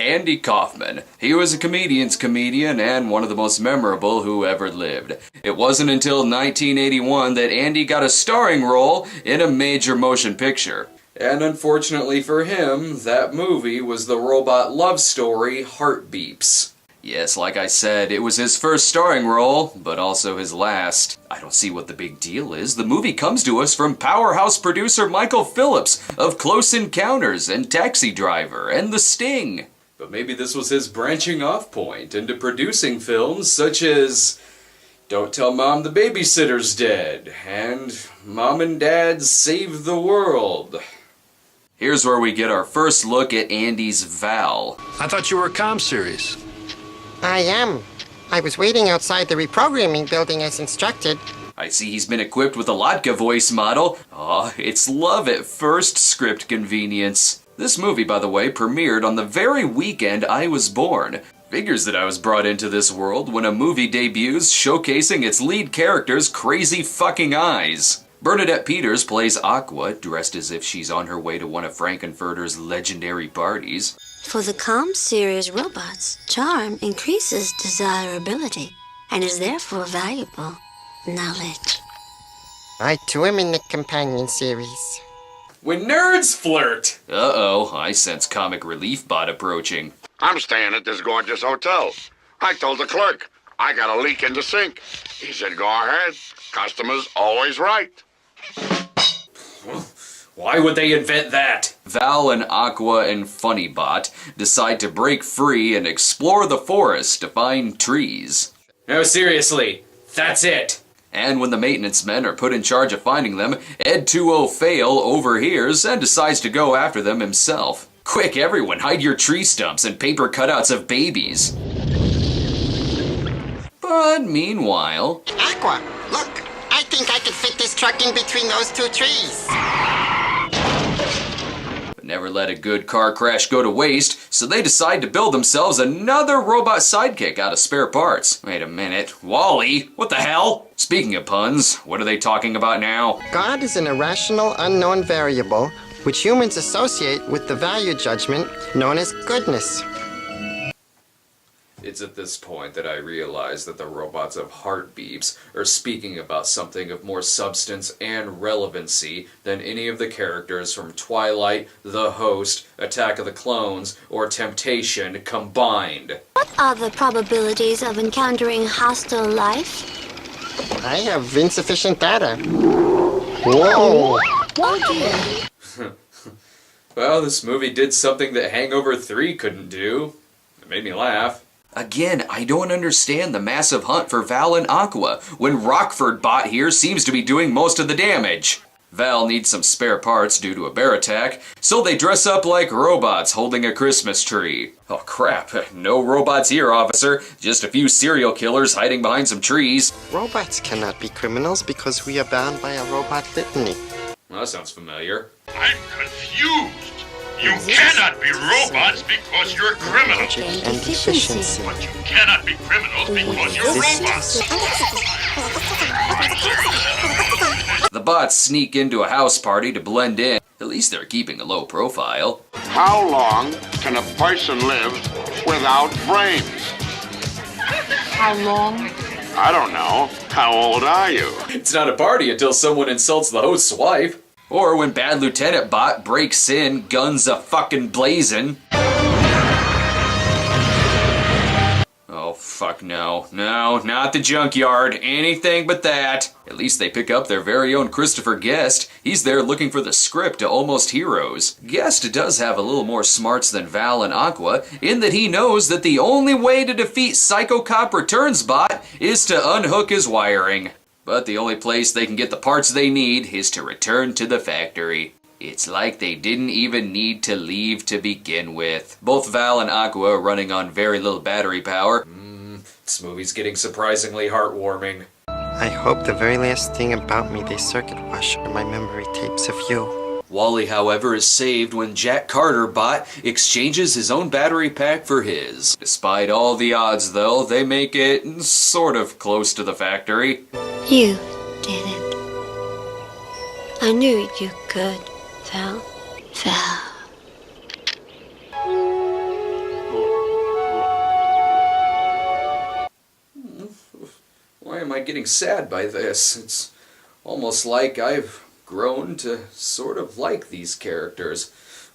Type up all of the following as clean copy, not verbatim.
Andy Kaufman. He was a comedian's comedian and one of the most memorable who ever lived. It wasn't until 1981 that Andy got a starring role in a major motion picture. And unfortunately for him, that movie was the robot love story Heartbeeps. Yes, like I said, it was his first starring role, but also his last. I don't see what the big deal is. The movie comes to us from powerhouse producer Michael Phillips of Close Encounters and Taxi Driver and The Sting. But maybe this was his branching off point into producing films such as Don't Tell Mom the Babysitter's Dead and Mom and Dad Save the World. Here's where we get our first look at Andy's Val. I thought you were a comm series. I am. I was waiting outside the reprogramming building as instructed. I see he's been equipped with a Latka voice model. Aw, it's love at first script convenience. This movie, by the way, premiered on the very weekend I was born. Figures that I was brought into this world when a movie debuts showcasing its lead character's crazy fucking eyes. Bernadette Peters plays Aqua, dressed as if she's on her way to one of Frankenfurter's legendary parties. For the comm series robots, charm increases desirability and is therefore valuable knowledge. I too am in the companion series. When nerds flirt! Uh-oh, I sense comic relief bot approaching. I'm staying at this gorgeous hotel. I told the clerk I got a leak in the sink. He said, go ahead. Customer's always right. Why would they invent that? Val and Aqua and Funnybot decide to break free and explore the forest to find trees. No, seriously, that's it! And when the maintenance men are put in charge of finding them, Ed 2-0 Fail overhears and decides to go after them himself. Quick, everyone, hide your tree stumps and paper cutouts of babies. But meanwhile... Aqua, look! I think I could fit this truck in between those two trees. Never let a good car crash go to waste, so they decide to build themselves another robot sidekick out of spare parts. Wait a minute, Wall-E? What the hell? Speaking of puns, what are they talking about now? God is an irrational, unknown variable which humans associate with the value judgment known as goodness. It's at this point that I realize that the robots of Heartbeeps are speaking about something of more substance and relevancy than any of the characters from Twilight, The Host, Attack of the Clones, or Temptation combined. What are the probabilities of encountering hostile life? I have insufficient data. Whoa! Oh dear. Well, this movie did something that Hangover 3 couldn't do. It made me laugh. Again, I don't understand the massive hunt for Val and Aqua, when Rockford Bot here seems to be doing most of the damage. Val needs some spare parts due to a bear attack, so they dress up like robots holding a Christmas tree. Oh crap, no robots here, officer. Just a few serial killers hiding behind some trees. Robots cannot be criminals because we are bound by a robot litany. Well, that sounds familiar. I'm confused. You cannot be robots because you're criminals. And efficiency. But you cannot be criminals because you're robots. The bots sneak into a house party to blend in. At least they're keeping a low profile. How long can a person live without brains? How long? I don't know. How old are you? It's not a party until someone insults the host's wife. Or when Bad Lieutenant Bot breaks in, guns a fucking blazing. Oh fuck no. No, not the junkyard. Anything but that. At least they pick up their very own Christopher Guest. He's there looking for the script to Almost Heroes. Guest does have a little more smarts than Val and Aqua, in that he knows that the only way to defeat Psycho Cop Returns Bot is to unhook his wiring. But the only place they can get the parts they need is to return to the factory. It's like they didn't even need to leave to begin with. Both Val and Aqua are running on very little battery power. This movie's getting surprisingly heartwarming. I hope the very last thing about me they circuit wash are my memory tapes of you. Wall-E, however, is saved when Jack Carter Bot exchanges his own battery pack for his. Despite all the odds, though, they make it sort of close to the factory. You did it. I knew you could, Val. Val. am I getting sad by this? It's almost like I've grown to sort of like these characters.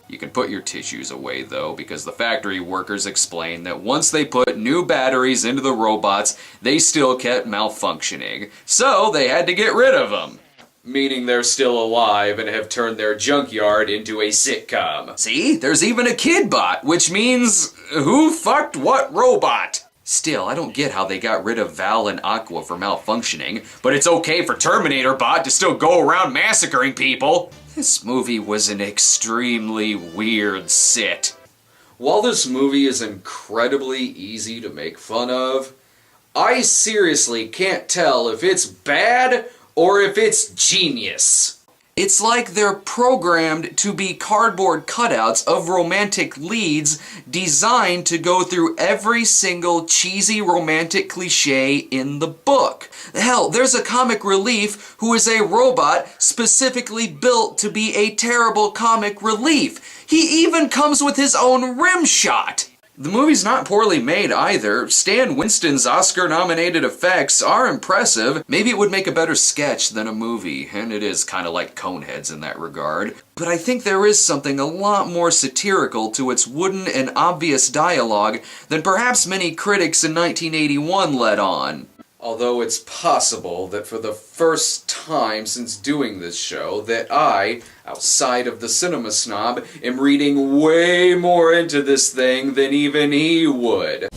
You can put your tissues away though, because the factory workers explain that once they put new batteries into the robots, they still kept malfunctioning. So they had to get rid of them. Meaning they're still alive and have turned their junkyard into a sitcom. See? There's even a kid bot, which means who fucked what robot? Still, I don't get how they got rid of Val and Aqua for malfunctioning, but it's okay for Terminator Bot to still go around massacring people. This movie was an extremely weird sit. While this movie is incredibly easy to make fun of, I seriously can't tell if it's bad or if it's genius. It's like they're programmed to be cardboard cutouts of romantic leads designed to go through every single cheesy romantic cliche in the book. Hell, there's a comic relief who is a robot specifically built to be a terrible comic relief. He even comes with his own rim shot. The movie's not poorly made either. Stan Winston's Oscar-nominated effects are impressive. Maybe it would make a better sketch than a movie, and it is kind of like Coneheads in that regard. But I think there is something a lot more satirical to its wooden and obvious dialogue than perhaps many critics in 1981 let on. Although it's possible that for the first time since doing this show that I, outside of the Cinema Snob, am reading way more into this thing than even he would.